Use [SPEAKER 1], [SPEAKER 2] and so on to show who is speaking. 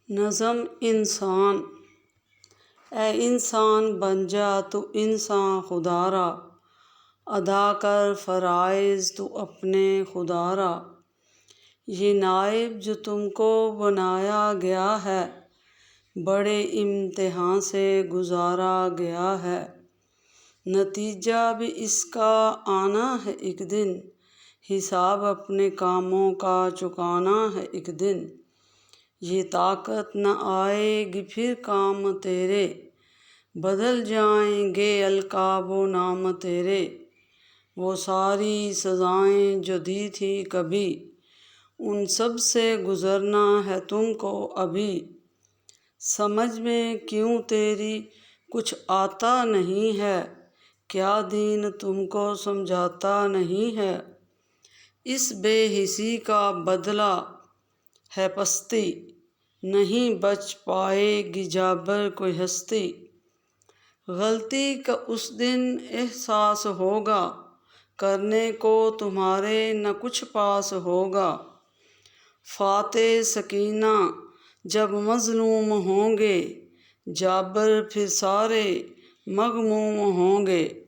[SPEAKER 1] نظم انسان، اے انسان بن جا تو انسان خدا را، ادا کر فرائض تو اپنے خدا را۔ یہ نائب جو تم کو بنایا گیا ہے، بڑے امتحان سے گزارا گیا ہے۔ نتیجہ بھی اس کا آنا ہے ایک دن، حساب اپنے کاموں کا چکانا ہے ایک دن۔ یہ طاقت نہ آئے گی پھر کام تیرے، بدل جائیں گے القاب و نام تیرے۔ وہ ساری سزائیں جو دی تھی کبھی، ان سب سے گزرنا ہے تم کو ابھی۔ سمجھ میں کیوں تیری کچھ آتا نہیں ہے، کیا دین تم کو سمجھاتا نہیں ہے؟ اس بے حسی کا بدلہ ہے پستی، نہیں بچ پائے گی جابر کوئی ہستی۔ غلطی کا اس دن احساس ہوگا، کرنے کو تمہارے نہ کچھ پاس ہوگا۔ فاتح سکینہ جب مظلوم ہوں گے، جابر پھر سارے مغموم ہوں گے۔